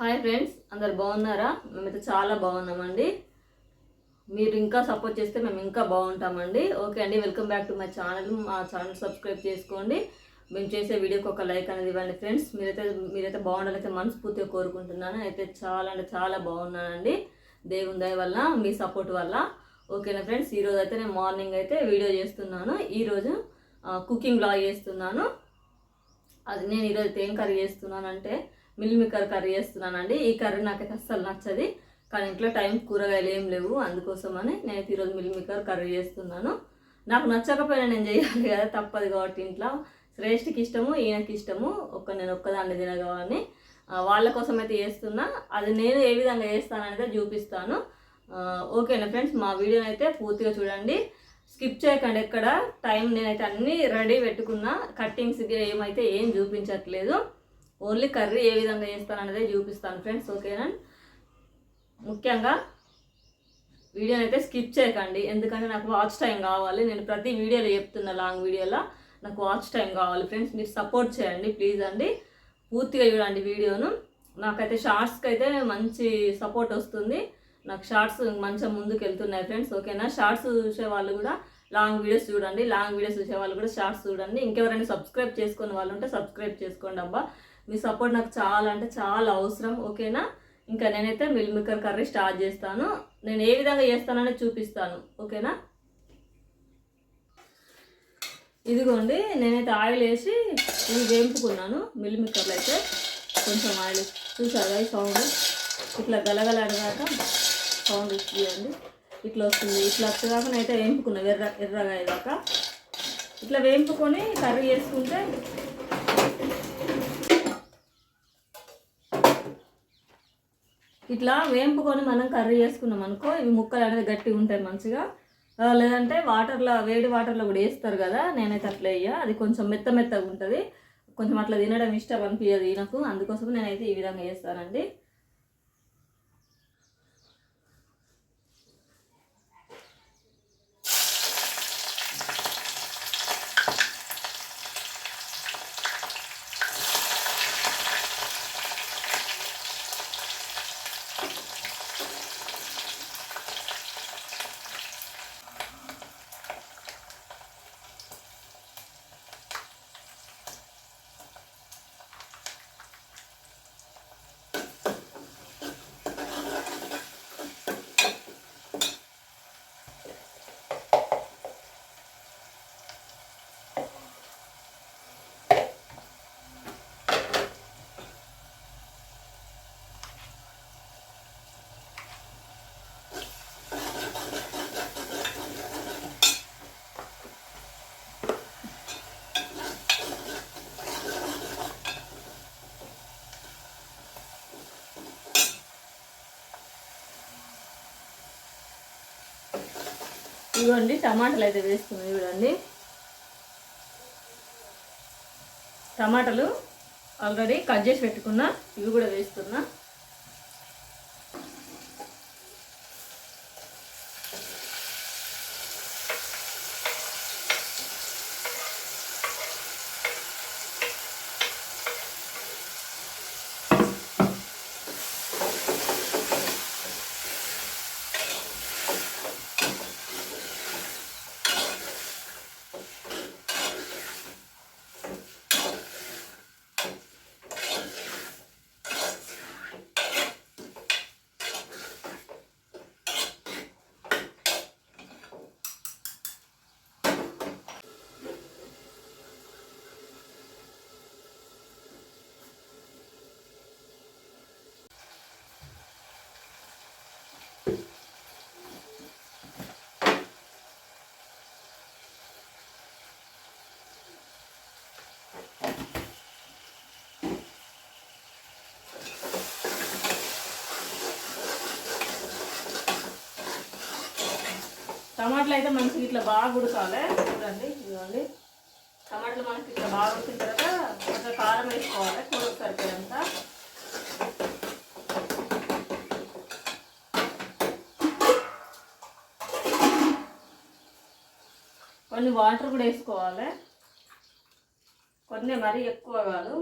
Hi friends, అందరు బాగున్నారా? మేమైతే చాలా బాగున్నామండి. మీరు ఇంకా సపోర్ట్ చేస్తే మేము ఇంకా బాగుంటామండి. ఓకే అండి, welcome back to my channel. మా ఛానల్ సబ్స్క్రైబ్ చేసుకోండి. మేము చేసే వీడియోకి ఒక లైక్ అనేది ఇవ్వండి ఫ్రెండ్స్. మీరైతే బాగుండాలైతే మనస్ఫూర్తిగా కోరుకుంటున్నాను. అయితే చాలా అంటే చాలా బాగున్నానండి, దేవుని దయ వల్ల, మీ సపోర్ట్ వల్ల. ఓకేనా ఫ్రెండ్స్, ఈరోజు అయితే నేను మార్నింగ్ అయితే వీడియో చేస్తున్నాను. ఈరోజు కుకింగ్ బ్లాగ్ చేస్తున్నాను. అది నేను ఈరోజు ఏం కర్రీ చేస్తున్నానంటే మిల్ మేకర్ కర్రీ చేస్తున్నానండి. ఈ కర్రీ నాకైతే అస్సలు నచ్చది, కానీ ఇంట్లో టైం కూరగాయలు ఏం లేవు, అందుకోసమని నేనైతే ఈరోజు మిల్ మేకర్ కర్రీ చేస్తున్నాను. నాకు నచ్చకపోయినా నేను చేయాలి కదా, తప్పదు. కాబట్టి ఇంట్లో శ్రేష్ఠకి ఇష్టము, ఈయనకి ఇష్టము, నేను ఒక్కదాన్ని తినగాని వాళ్ళ కోసం అయితే చేస్తున్నా. అది నేను ఏ విధంగా చేస్తాననేది చూపిస్తాను. ఓకేనా ఫ్రెండ్స్, మా వీడియోని అయితే పూర్తిగా చూడండి, స్కిప్ చేయకండి ఎక్కడ. టైం నేనైతే అన్నీ రెడీ పెట్టుకున్నా, కట్టింగ్స్ ఏమైతే ఏం చూపించట్లేదు, ఓన్లీ కర్రీ ఏ విధంగా చేస్తాను అనేది చూపిస్తాను ఫ్రెండ్స్. ఓకేనా, ముఖ్యంగా వీడియోని అయితే స్కిప్ చేయకండి, ఎందుకంటే నాకు వాచ్ టైం కావాలి. నేను ప్రతి వీడియోలో చెప్తున్నా, లాంగ్ వీడియోలో నాకు వాచ్ టైం కావాలి ఫ్రెండ్స్. మీరు సపోర్ట్ చేయండి ప్లీజ్ అండి, పూర్తిగా చూడండి వీడియోను. నాకైతే షార్ట్స్కి అయితే మంచి సపోర్ట్ వస్తుంది, నాకు షార్ట్స్ మంచిగా ముందుకు వెళ్తున్నాయి ఫ్రెండ్స్. ఓకేనా, షార్ట్స్ చూసే వాళ్ళు కూడా లాంగ్ వీడియోస్ చూడండి, లాంగ్ వీడియోస్ చూసే వాళ్ళు కూడా షార్ట్స్ చూడండి. ఇంకెవరైనా సబ్స్క్రైబ్ చేసుకునే వాళ్ళు ఉంటే సబ్స్క్రైబ్ చేసుకోండి అబ్బా, మీ సపోర్ట్ నాకు చాలా అంటే చాలా అవసరం. ఓకేనా, ఇంకా నేనైతే మిల్ మేకర్ కర్రీ స్టార్ట్ చేస్తాను. నేను ఏ విధంగా చేస్తానని చూపిస్తాను. ఓకేనా, ఇదిగోండి, నేనైతే ఆయిల్ వేసి ఇది వేంపుకున్నాను. మిల్ మేకర్లో అయితే కొంచెం ఆయిల్ చూసారు, సౌండ్ ఇట్లా గలగలడాక సౌండ్ ఇచ్చేయండి, ఇట్లా వస్తుంది. ఇట్లా వచ్చేదాకా నేనైతే వేంపుకున్నా, ఎర్రగా అయ్యాక ఇట్లా వేంపుకొని కర్రీ చేసుకుంటే ఇట్లా వేంపుకొని మనం కర్రీ చేసుకున్నాం అనుకో, ఇవి ముక్కలు అనేది గట్టిగా ఉంటాయి మంచిగా. లేదంటే వాటర్లో, వేడి వాటర్లో కూడా వేస్తారు కదా, నేనైతే అట్లా వేయ, అది కొంచెం మెత్తగా ఉంటుంది, కొంచెం అట్లా తినడం ఇష్టం అనిపించదు నాకు, అందుకోసం నేనైతే ఈ విధంగా చేస్తానండి. ఇవ్వండి, టమాటాలు అయితే వేస్తున్నాయి చూడండి. టమాటాలు ఆల్రెడీ కట్ చేసి పెట్టుకున్నా, ఇవి కూడా వేస్తున్నా. టమాటాలు అయితే మంచిగా ఇట్లా బాగా ఉడకాలి చూడండి. ఇదిగోండి, టమాటాలు మనకి ఇట్లా బాగా ఉడికిన తర్వాత కొంచెం కారం వేసుకోవాలి, కూరకు సరిపోయేంత. కొన్ని వాటర్ కూడా వేసుకోవాలి, కొన్ని మరీ ఎక్కువ కాదు.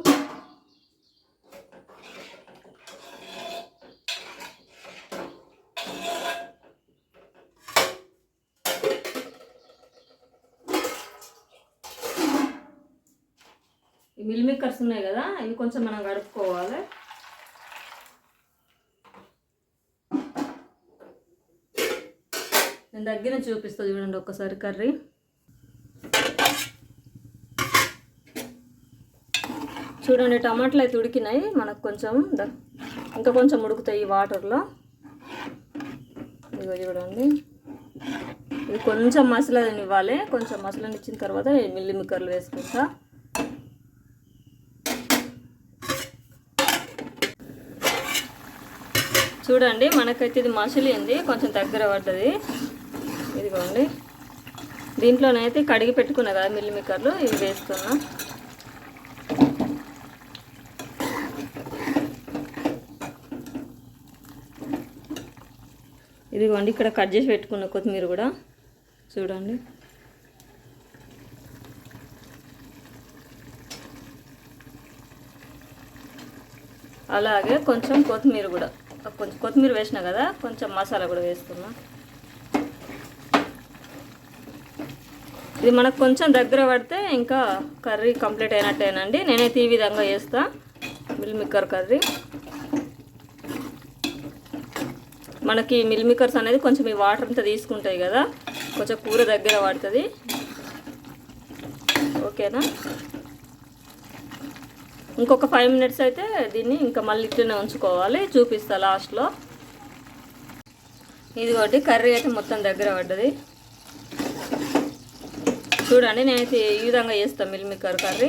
మిల్ మేకర్స్ ఉన్నాయి కదా, ఇవి కొంచెం మనం కడుక్కోవాలి. నేను దగ్గర చూపిస్తాను చూడండి ఒక్కసారి కర్రీ. చూడండి టమాటాలు అయితే ఉడికినాయి, మనకు కొంచెం ఇంకా కొంచెం ఉడుకుతాయి ఈ వాటర్లో. ఇదిగో చూడండి, ఇది కొంచెం మసాలాని ఇవ్వాలి. కొంచెం మసాలాని ఇచ్చిన తర్వాత మిల్ మేకర్లు వేసుకుంటా. చూడండి మనకైతే ఇది మసిలింది, కొంచెం దగ్గర పడ్డది. ఇదిగోండి, దీంట్లోనైతే కడిగి పెట్టుకున్నా కదా మిల్ మేకర్లు, ఇవి వేస్తున్నా. ఇదిగోండి ఇక్కడ కట్ చేసి పెట్టుకున్న కొత్తిమీర కూడా చూడండి. అలాగే కొంచెం కొత్తిమీర కూడా, కొంచెం కొత్తిమీర వేసినా కదా, కొంచెం మసాలా కూడా వేస్తున్నా. ఇది మనకు కొంచెం దగ్గర పడితే ఇంకా కర్రీ కంప్లీట్ అయినట్టేనండి. నేనైతే ఈ విధంగా చేస్తా మిల్ మేకర్ కర్రీ. మనకి మిల్ మేకర్స్ అనేది కొంచెం ఈ వాటర్ అంతా తీసుకుంటాయి కదా, కొంచెం కూర దగ్గర పడుతుంది. ఓకేనా, ఇంకొక 5 minutes అయితే దీన్ని ఇంకా మళ్ళీ ఇట్లనే ఉంచుకోవాలి. చూపిస్తా లాస్ట్లో. ఇదిగోటి కర్రీ అయితే మొత్తం దగ్గర పడ్డది. చూడండి నేనైతే ఈ విధంగా చేస్తాను మిల్ మేకర్ కర్రీ.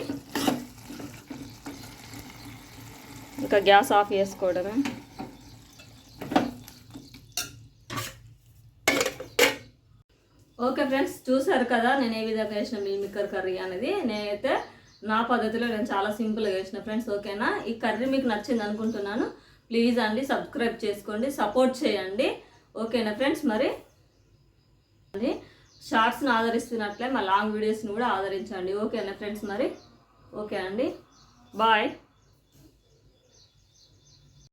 ఇంకా గ్యాస్ ఆఫ్ చేసుకోవడమే. ఓకే ఫ్రెండ్స్, చూసారు కదా నేను ఏ విధంగా చేసిన మిల్ మేకర్ కర్రీ అనేది. నేనైతే నా పద్ధతిలో నేను చాలా సింపుల్గా చేసిన ఫ్రెండ్స్. ఓకేనా, ఈ కర్రీ మీకు నచ్చింది అనుకుంటున్నాను. ప్లీజ్ అండి సబ్స్క్రైబ్ చేసుకోండి, సపోర్ట్ చేయండి. ఓకేనా ఫ్రెండ్స్, మరి షార్ట్స్ని ఆదరిస్తున్నట్లే మా లాంగ్ వీడియోస్ని కూడా ఆదరించండి. ఓకేనా ఫ్రెండ్స్, మరి ఓకే అండి, బాయ్.